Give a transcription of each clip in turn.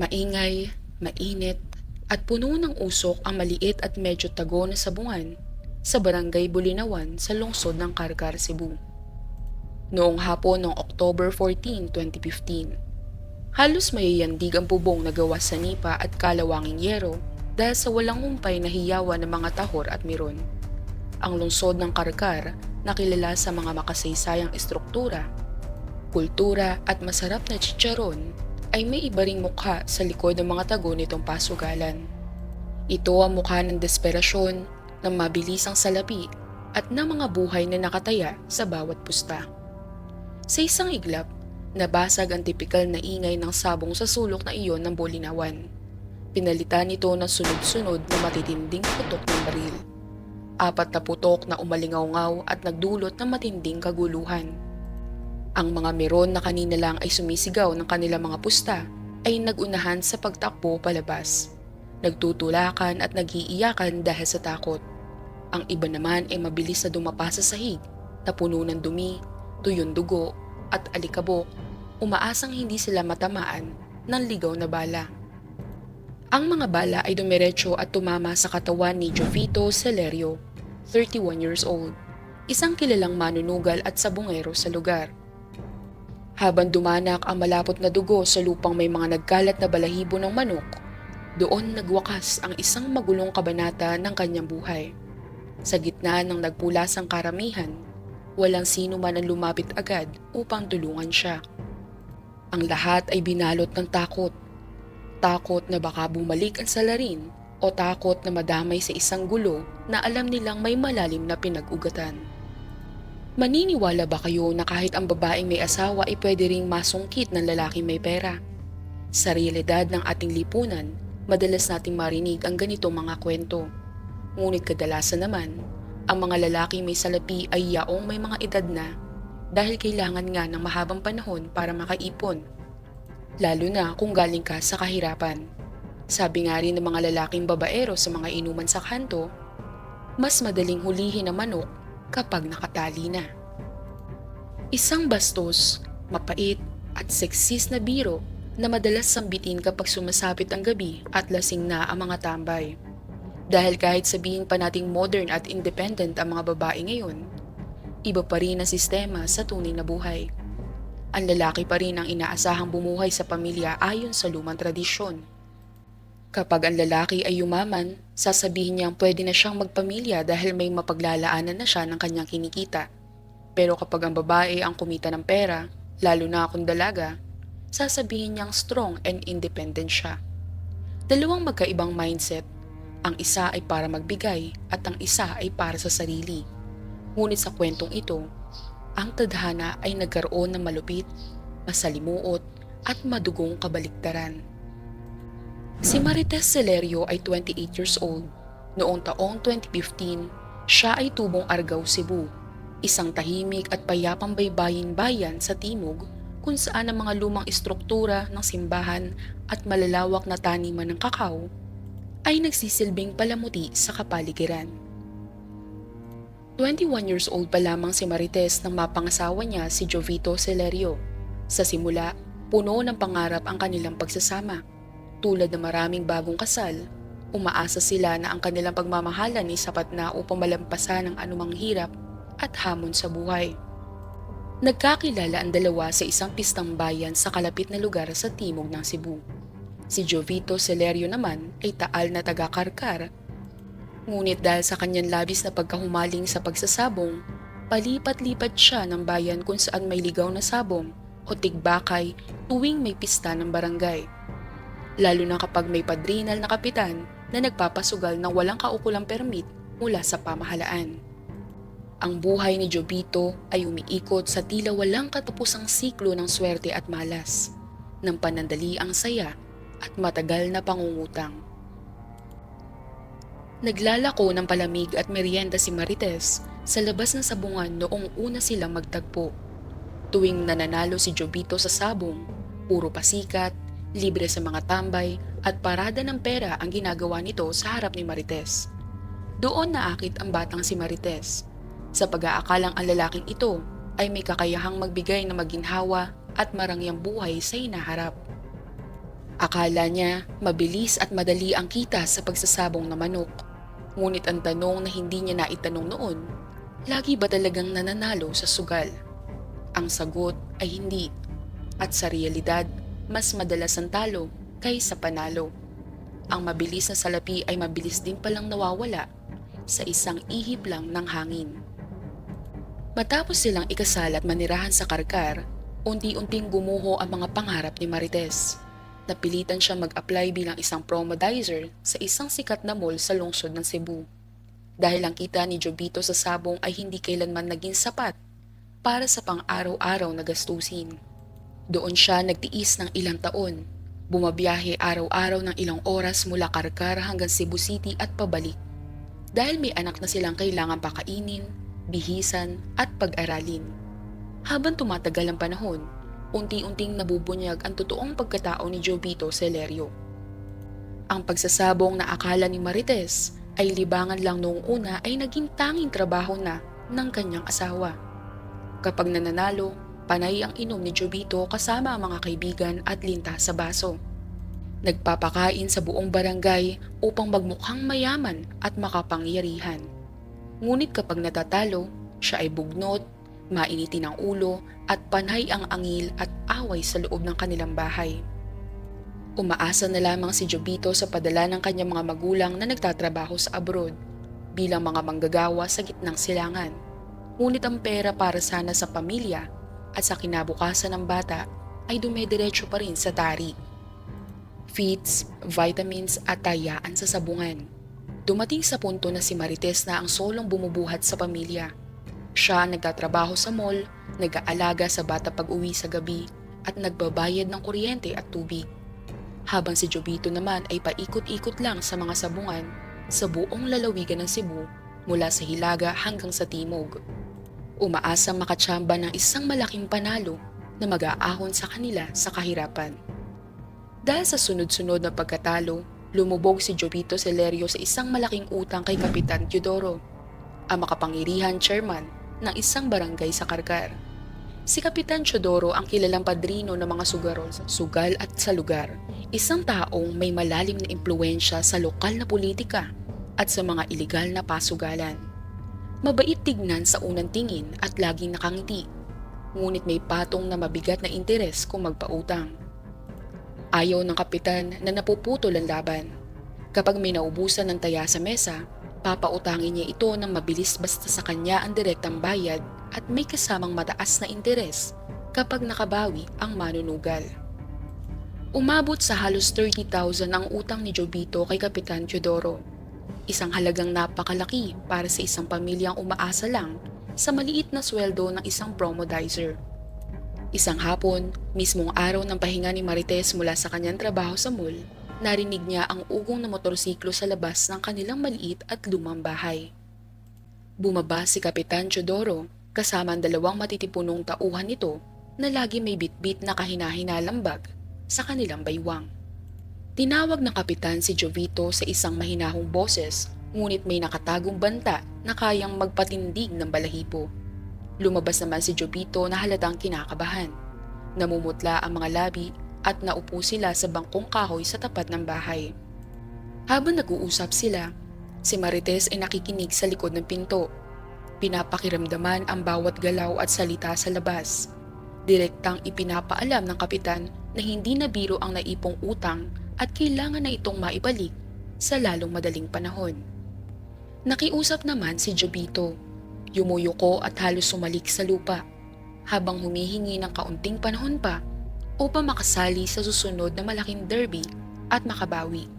Maingay, mainit, at puno ng usok ang maliit at medyo tago na sabungan sa barangay Bulinawan sa lungsod ng Carcar, Cebu. Noong hapon ng October 14, 2015, halos mayayandig ang bubong na gawa sa nipa at kalawanging yero dahil sa walang humpay na hiyawan ng mga tahor at miron. Ang lungsod ng Carcar na kilala sa mga makasaysayang estruktura, kultura at masarap na chicharon ay may iba ring mukha sa likod ng mga tago nitong pasugalan. Ito ang mukha ng desperasyon, ng mabilisang salapi at ng mga buhay na nakataya sa bawat pusta. Sa isang iglap, nabasag ang tipikal na ingay ng sabong sa sulok na iyon ng Bulinawan. Pinalitan ito ng sunod-sunod na matitinding putok ng baril. 4 na putok na umalingaw-ngaw at nagdulot ng matinding kaguluhan. Ang mga meron na kanina lang ay sumisigaw ng kanilang mga pusta ay nagunahan sa pagtakbo palabas. Nagtutulakan at nagiiyakan dahil sa takot. Ang iba naman ay mabilis na dumapa sa sahig na puno ng dumi, tuyong dugo at alikabok, umaasang hindi sila matamaan ng ligaw na bala. Ang mga bala ay dumiretso at tumama sa katawan ni Jovito Celerio, 31 years old, isang kilalang manunugal at sabungero sa lugar. Habang dumanak ang malapot na dugo sa lupang may mga nagkalat na balahibo ng manok, doon nagwakas ang isang magulong kabanata ng kanyang buhay. Sa gitna ng nagpulasang karamihan, walang sino man ang lumapit agad upang tulungan siya. Ang lahat ay binalot ng takot. Takot na baka bumalik ang salarin o takot na madamay sa isang gulo na alam nilang may malalim na pinag-ugatan. Maniniwala ba kayo na kahit ang babaeng may asawa ay pwede ring masungkit ng lalaking may pera? Sa realidad ng ating lipunan, madalas nating marinig ang ganitong mga kwento. Ngunit kadalasan naman, ang mga lalaking may salapi ay yaong may mga edad na dahil kailangan nga ng mahabang panahon para makaipon. Lalo na kung galing ka sa kahirapan. Sabi nga rin ng mga lalaking babaero sa mga inuman sa kanto, mas madaling hulihin ang manok kapag nakatali na. Isang bastos, mapait at seksis na biro na madalas sambitin kapag sumasapit ang gabi at lasing na ang mga tambay. Dahil kahit sabihin pa nating modern at independent ang mga babae ngayon, iba pa rin ang sistema sa tunay na buhay. Ang lalaki pa rin ang inaasahang bumuhay sa pamilya ayon sa lumang tradisyon. Kapag ang lalaki ay yumaman, sasabihin niyang pwede na siyang magpamilya dahil may mapaglalaanan na siya ng kanyang kinikita. Pero kapag ang babae ang kumita ng pera, lalo na kung dalaga, sasabihin niyang strong and independent siya. Dalawang magkaibang mindset. Ang isa ay para magbigay at ang isa ay para sa sarili. Ngunit sa kwentong ito, ang tadhana ay nagkaroon ng malupit, masalimuot at madugong kabaliktaran. Si Marites Celerio ay 28 years old. Noong taong 2015, siya ay tubong Argao, Cebu, isang tahimik at payapang baybayin bayan sa timog kung saan ang mga lumang istruktura ng simbahan at malalawak na taniman ng kakao ay nagsisilbing palamuti sa kapaligiran. 21 years old pa lamang si Marites nang mapangasawa niya si Jovito Celerio. Sa simula, puno ng pangarap ang kanilang pagsasama. Tulad ng maraming bagong kasal, umaasa sila na ang kanilang pagmamahalan ay sapat na upang malampasan ang anumang hirap at hamon sa buhay. Nagkakilala ang dalawa sa isang pistang bayan sa kalapit na lugar sa timog ng Cebu. Si Jovito Celerio naman ay taal na taga-Carcar. Ngunit dahil sa kanyang labis na pagkahumaling sa pagsasabong, palipat-lipat siya ng bayan kung saan may ligaw na sabong o tigbakay tuwing may pista ng barangay. Lalo na kapag may padrinal na kapitan na nagpapasugal ng walang kaukulang permit mula sa pamahalaan. Ang buhay ni Jovito ay umiikot sa tila walang katapusang siklo ng swerte at malas, ng panandali ang saya at matagal na pangungutang. Naglalako ng palamig at merienda si Marites sa labas ng sabungan noong una silang magtagpo. Tuwing nananalo si Jovito sa sabong, puro pasikat, libre sa mga tambay at parada ng pera ang ginagawa nito sa harap ni Marites. Doon naakit ang batang si Marites, sa pag-aakalang ang lalaking ito ay may kakayahang magbigay ng maginhawa at marangyang buhay sa hinaharap. Akala niya mabilis at madali ang kita sa pagsasabong ng manok. Ngunit ang tanong na hindi niya naitanong noon, lagi ba talagang nananalo sa sugal? Ang sagot ay hindi. At sa realidad, mas madalas ang talo kaysa panalo. Ang mabilis na salapi ay mabilis din palang nawawala sa isang ihip lang ng hangin. Matapos silang ikasal at manirahan sa karkar, unti-unting gumuho ang mga pangarap ni Marites. Napilitan siya mag-apply bilang isang promodizer sa isang sikat na mall sa lungsod ng Cebu. Dahil ang kita ni Jobito sa sabong ay hindi kailanman naging sapat para sa pang-araw-araw na gastusin. Doon siya nagtiis ng ilang taon, bumabiyahe araw-araw ng ilang oras mula Karkar hanggang Cebu City at pabalik. Dahil may anak na silang kailangan pakainin, bihisan at pag-aralin. Habang tumatagal ang panahon, unti-unting nabubunyag ang totoong pagkatao ni Jobito Celerio. Ang pagsasabong na akala ni Marites ay libangan lang noong una ay naging tanging trabaho na ng kanyang asawa. Kapag nananalo, panay ang inom ni Jobito kasama ang mga kaibigan at linta sa baso. Nagpapakain sa buong barangay upang magmukhang mayaman at makapangyarihan. Ngunit kapag natatalo, siya ay bugnot, mainitin ang ulo at panay ang angil at away sa loob ng kanilang bahay. Umaasa na lamang si Jobito sa padala ng kanyang mga magulang na nagtatrabaho sa abroad bilang mga manggagawa sa gitnang silangan. Ngunit ang pera para sana sa pamilya at sa kinabukasan ng bata ay dumediretso pa rin sa tari. Feeds, vitamins at tayaan sa sabungan. Dumating sa punto na si Marites na ang solong bumubuhat sa pamilya. Siya nagtatrabaho sa mall, nag-aalaga sa bata pag-uwi sa gabi at nagbabayad ng kuryente at tubig. Habang si Jobito naman ay paikot-ikot lang sa mga sabungan sa buong lalawigan ng Cebu mula sa Hilaga hanggang sa Timog. Umaasang makatsamba ng isang malaking panalo na mag-aahon sa kanila sa kahirapan. Dahil sa sunod-sunod na pagkatalo, lumubog si Jobito Celerio sa isang malaking utang kay Kapitan Teodoro, ang makapangyarihan chairman ng isang barangay sa Karkar. Si Kapitan Teodoro ang kilalang padrino ng mga sugarol sa sugal at sa lugar, isang taong may malalim na impluwensya sa lokal na politika at sa mga iligal na pasugalan. Mabait tignan sa unang tingin at laging nakangiti, ngunit may patong na mabigat na interes kung magpautang. Ayaw ng kapitan na napuputol ang laban. Kapag may naubusan ng taya sa mesa, papautangin niya ito ng mabilis basta sa kanya ang direktang bayad at may kasamang mataas na interes kapag nakabawi ang manunugal. Umabot sa halos 30,000 ang utang ni Jobito kay Kapitan Teodoro. Isang halagang napakalaki para sa isang pamilyang umaasa lang sa maliit na sweldo ng isang promodizer. Isang hapon, mismong araw ng pahinga ni Marites mula sa kanyang trabaho sa mall, narinig niya ang ugong na motorsiklo sa labas ng kanilang maliit at lumang bahay. Bumaba si Kapitan Teodoro kasama ang dalawang matitipunong tauhan nito na lagi may bitbit na kahina-hinalang bag sa kanilang baywang. Tinawag ng kapitan si Jovito sa isang mahinahong boses, ngunit may nakatagong banta na kayang magpatindig ng balahibo. Lumabas naman si Jovito na halatang kinakabahan. Namumutla ang mga labi at naupo sila sa bangkong kahoy sa tapat ng bahay. Habang nag-uusap sila, si Marites ay nakikinig sa likod ng pinto. Pinapakiramdaman ang bawat galaw at salita sa labas. Direktang ipinapaalam ng kapitan na hindi na biro ang naipong utang at kailangan na itong maibalik sa lalong madaling panahon. Nakiusap naman si Jobito. Yumuyuko at halos sumalik sa lupa habang humihingi ng kaunting panahon pa upang makasali sa susunod na malaking derby at makabawi.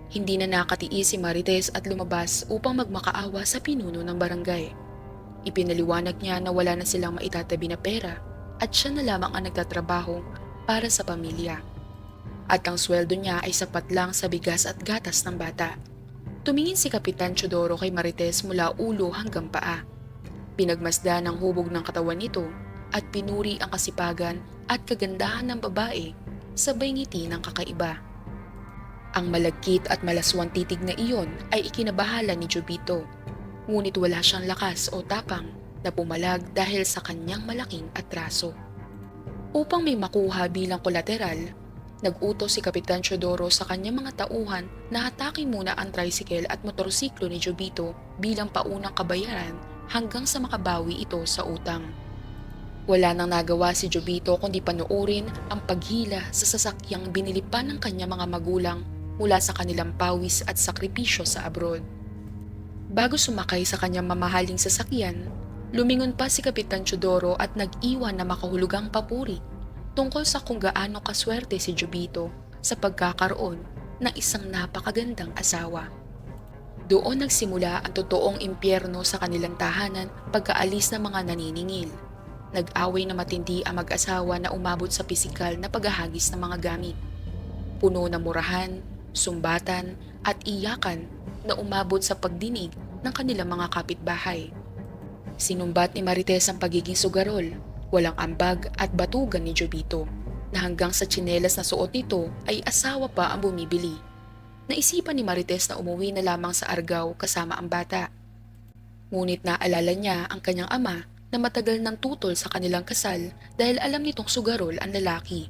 Hindi na nakatiis si Marites at lumabas upang magmakaawa sa pinuno ng barangay. Ipinaliwanag niya na wala na silang maitatabi na pera at siya na lamang ang nagtatrabaho para sa pamilya. At ang sweldo niya ay sapat lang sa bigas at gatas ng bata. Tumingin si Kapitan Teodoro kay Marites mula ulo hanggang paa. Pinagmasdan ang hubog ng katawan nito at pinuri ang kasipagan at kagandahan ng babae sabay ngiti ng kakaiba. Ang malagkit at malaswang titig na iyon ay ikinabahala ni Jobito, ngunit wala siyang lakas o tapang na pumalag dahil sa kanyang malaking atraso. Upang may makuha bilang kolateral, Nag-utos si Kapitan Teodoro sa kanyang mga tauhan na hatakin muna ang tricycle at motorsiklo ni Jobito bilang paunang kabayaran hanggang sa makabawi ito sa utang. Wala nang nagawa si Jobito kundi panoorin ang paghila sa sasakyang binili pa ng kanyang mga magulang mula sa kanilang pawis at sakripisyo sa abroad. Bago sumakay sa kanyang mamahaling sasakyan, lumingon pa si Kapitan Teodoro at nag-iwan na makahulugang papuri tungkol sa kung gaano kaswerte si Jobito sa pagkakaroon ng isang napakagandang asawa. Doon nagsimula ang totoong impyerno sa kanilang tahanan pagkaalis ng mga naniningil. Nag-away na matindi ang mag-asawa na umabot sa pisikal na paghahagis ng mga gamit. Puno ng murahan, sumbatan at iyakan na umabot sa pagdinig ng kanilang mga kapitbahay. Sinumbat ni Marites ang pagiging sugarol, walang ambag at batugan ni Jobito, na hanggang sa tsinelas na suot nito ay asawa pa ang bumibili. Naisipan ni Marites na umuwi na lamang sa Argao kasama ang bata. Ngunit naalala niya ang kanyang ama na matagal nang tutol sa kanilang kasal dahil alam nitong sugarol ang lalaki.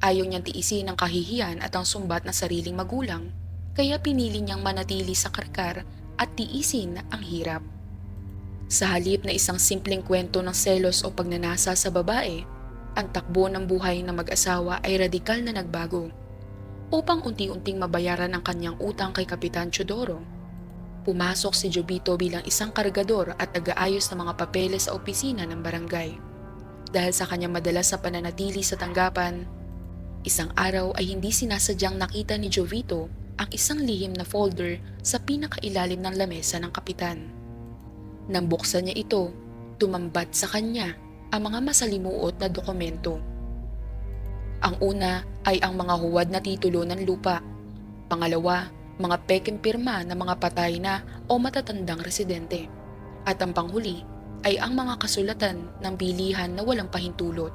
Ayaw niyang tiisin ang kahihiyan at ang sumbat ng sariling magulang, kaya pinili niyang manatili sa Karkar at tiisin ang hirap. Sa halip na isang simpleng kwento ng selos o pagnanasa sa babae, ang takbo ng buhay ng mag-asawa ay radikal na nagbago. Upang unti-unting mabayaran ang kanyang utang kay Kapitan Teodoro, pumasok si Jobito bilang isang kargador at nag-aayos ng mga papeles sa opisina ng barangay. Dahil sa kanyang madalas na pananatili sa tanggapan, isang araw ay hindi sinasadyang nakita ni Jovito ang isang lihim na folder sa pinakailalim ng lamesa ng kapitan. Nang buksan niya ito, tumambad sa kanya ang mga masalimuot na dokumento. Ang una ay ang mga huwad na titulo ng lupa. Pangalawa, mga pekeng pirma ng mga patay na o matatandang residente. At ang panghuli ay ang mga kasulatan ng bilihan na walang pahintulot.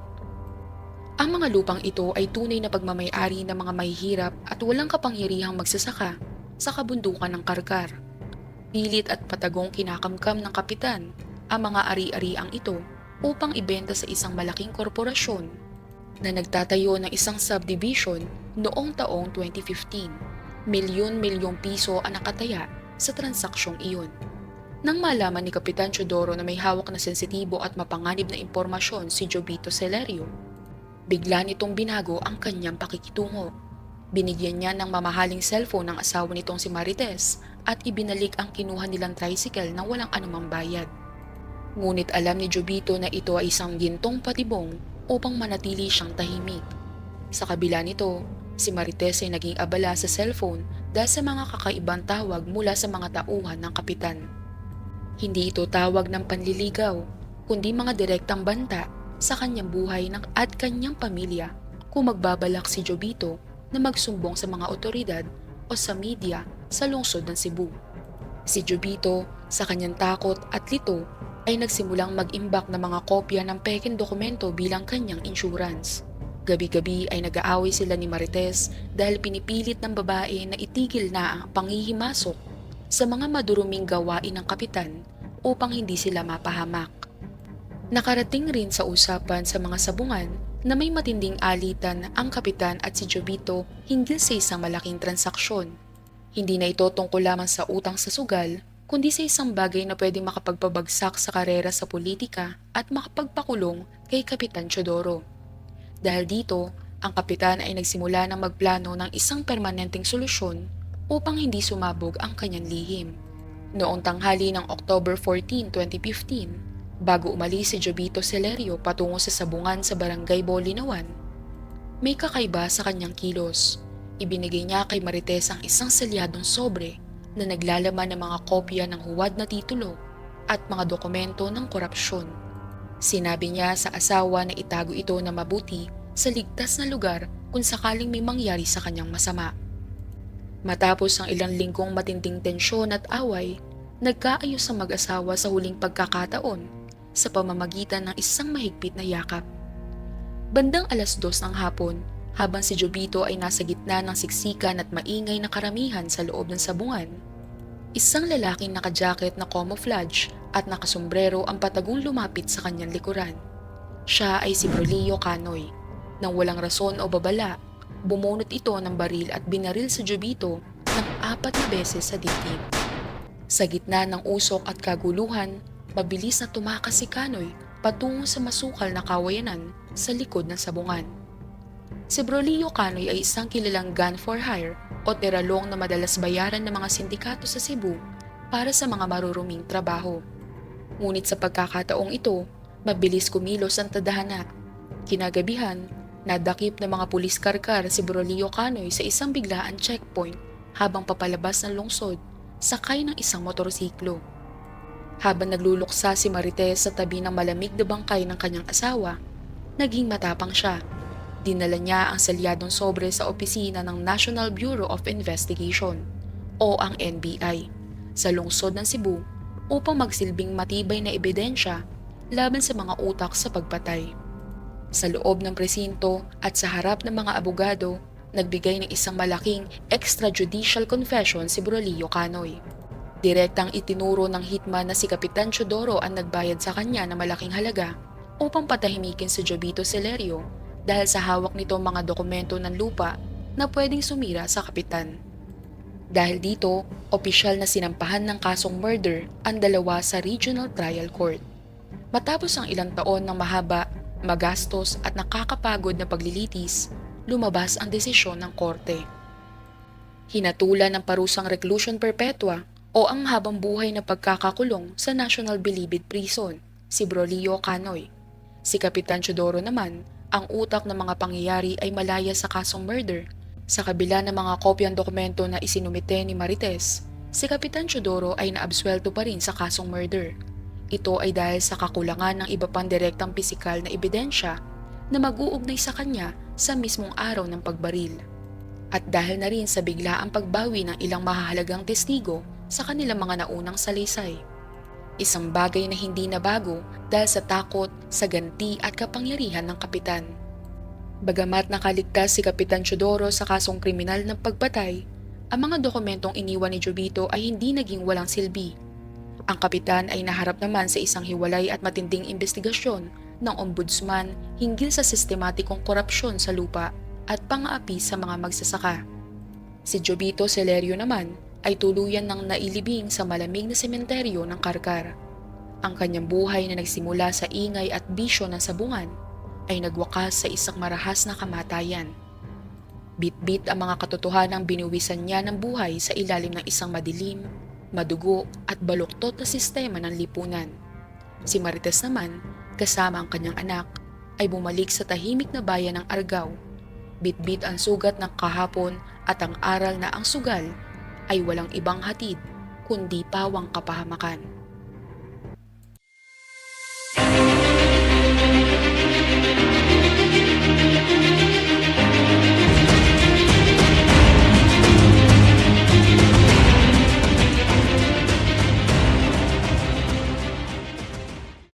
Ang mga lupang ito ay tunay na pagmamay-ari ng mga mahihirap at walang kapangyarihang magsasaka sa kabundukan ng Karkar. Pilit at patagong kinakamkam ng kapitan ang mga ari-ariang ito upang ibenta sa isang malaking korporasyon na nagtatayo ng isang subdivision noong taong 2015. Milyon-milyong piso ang nakataya sa transaksyong iyon. Nang malaman ni Kapitan Teodoro na may hawak na sensitibo at mapanganib na impormasyon si Jobito Celerio, bigla nitong binago ang kanyang pakikitungo. Binigyan niya ng mamahaling cellphone ng asawa nitong si Marites at ibinalik ang kinuha nilang tricycle na walang anumang bayad. Ngunit alam ni Jobito na ito ay isang gintong patibong upang manatili siyang tahimik. Sa kabila nito, si Marites ay naging abala sa cellphone dahil sa mga kakaibang tawag mula sa mga tauhan ng kapitan. Hindi ito tawag ng panliligaw, kundi mga direktang banta sa kanyang buhay at kanyang pamilya kung magbabalak si Jobito na magsumbong sa mga otoridad o sa media sa lungsod ng Cebu. Si Jobito, sa kanyang takot at lito, ay nagsimulang mag-imbak ng mga kopya ng pekeng dokumento bilang kanyang insurance. Gabi-gabi ay nag-aaway sila ni Marites dahil pinipilit ng babae na itigil na ang panghihimasok sa mga maduruming gawain ng kapitan upang hindi sila mapahamak. Nakarating rin sa usapan sa mga sabungan na may matinding alitan ang kapitan at si Jobito hinggil sa isang malaking transaksyon. Hindi na ito tungkol lamang sa utang sa sugal, kundi sa isang bagay na pwedeng makapagpabagsak sa karera sa politika at makapagpakulong kay Kapitan Teodoro. Dahil dito, ang kapitan ay nagsimula ng magplano ng isang permanenteng solusyon upang hindi sumabog ang kanyang lihim. Noong tanghali ng October 14, 2015, bago umalis si Jobito Celerio patungo sa sabungan sa Barangay Bolinawan, may kakaiba sa kanyang kilos. Ibinigay niya kay Marites ang isang selyadong sobre na naglalaman ng mga kopya ng huwad na titulo at mga dokumento ng korupsyon. Sinabi niya sa asawa na itago ito na mabuti sa ligtas na lugar kung sakaling may mangyari sa kanyang masama. Matapos ang ilang linggong matinding tensyon at away, nagkaayos ang mag-asawa sa huling pagkakataon sa pamamagitan ng isang mahigpit na yakap. Bandang 2:00 ng hapon, habang si Jobito ay nasa gitna ng siksikan at maingay na karamihan sa loob ng sabungan, isang lalaking naka-jacket na camouflage at nakasombrero ang patagong lumapit sa kanyang likuran. Siya ay si Brolio Canoy. Nang walang rason o babala, Bumunot ito ng baril at binaril si Jobito ng 4 beses sa dibdib. Sa gitna ng usok at kaguluhan, mabilis na tumakas si Kanoy patungo sa masukal na kawayanan sa likod ng sabungan. Si Brolio Canoy ay isang kilalang gun for hire o teralong na madalas bayaran ng mga sindikato sa Cebu para sa mga maruruming trabaho. Ngunit sa pagkakataong ito, mabilis kumilos ang tadhana. Kinagabihan, nadakip ng mga pulis karkar si Brolio Canoy sa isang biglaan checkpoint habang papalabas ng lungsod sakay ng isang motorsiklo. Habang nagluluksa si Marites sa tabi ng malamig na bangkay ng kanyang asawa, naging matapang siya. Dinala niya ang salyadong sobre sa opisina ng National Bureau of Investigation o ang NBI sa lungsod ng Cebu upang magsilbing matibay na ebidensya laban sa mga utak sa pagpatay. Sa loob ng presinto at sa harap ng mga abogado, nagbigay ng isang malaking extrajudicial confession si Brolio Canoy. Direktang itinuro ng hitman na si Kapitan Teodoro ang nagbayad sa kanya ng malaking halaga upang patahimikin si Jobito Celerio dahil sa hawak nito mga dokumento ng lupa na pwedeng sumira sa kapitan. Dahil dito, opisyal na sinampahan ng kasong murder ang dalawa sa Regional Trial Court. Matapos ang ilang taon ng mahaba, magastos at nakakapagod na paglilitis, lumabas ang desisyon ng korte. Hinatulan ng parusang reclusion perpetua o ang habang buhay na pagkakakulong sa National Bilibid Prison si Brolio Canoy. Si Kapitan Teodoro naman, ang utak ng mga pangyayari ay malaya sa kasong murder. Sa kabila ng mga kopyang dokumento na isinumite ni Marites, si Kapitan Teodoro ay naabsuelto pa rin sa kasong murder. Ito ay dahil sa kakulangan ng iba pang direktang pisikal na ebidensya na mag-uugnay sa kanya sa mismong araw ng pagbaril. At dahil na rin sa biglaang pagbawi ng ilang mahahalagang testigo sa kanilang mga naunang salaysay. Isang bagay na hindi nabago dahil sa takot, sa ganti at kapangyarihan ng kapitan. Bagamat nakaligtas si Kapitan Teodoro sa kasong kriminal ng pagpatay, ang mga dokumentong iniwan ni Jobito ay hindi naging walang silbi. Ang kapitan ay naharap naman sa isang hiwalay at matinding investigasyon ng ombudsman hinggil sa sistematikong korupsyon sa lupa at pang-aapi sa mga magsasaka. Si Jobito Celerio naman ay tuluyan ng nailibing sa malamig na sementeryo ng Karkar. Ang kanyang buhay na nagsimula sa ingay at bisyo ng sabungan ay nagwakas sa isang marahas na kamatayan. Bit-bit ang mga katotohanang binuwisan niya ng buhay sa ilalim ng isang madilim, madugo at baluktot na sistema ng lipunan. Si Marites naman, kasama ang kanyang anak, ay bumalik sa tahimik na bayan ng Argao. Bit-bit ang sugat ng kahapon at ang aral na ang sugal ay walang ibang hatid kundi pawang kapahamakan.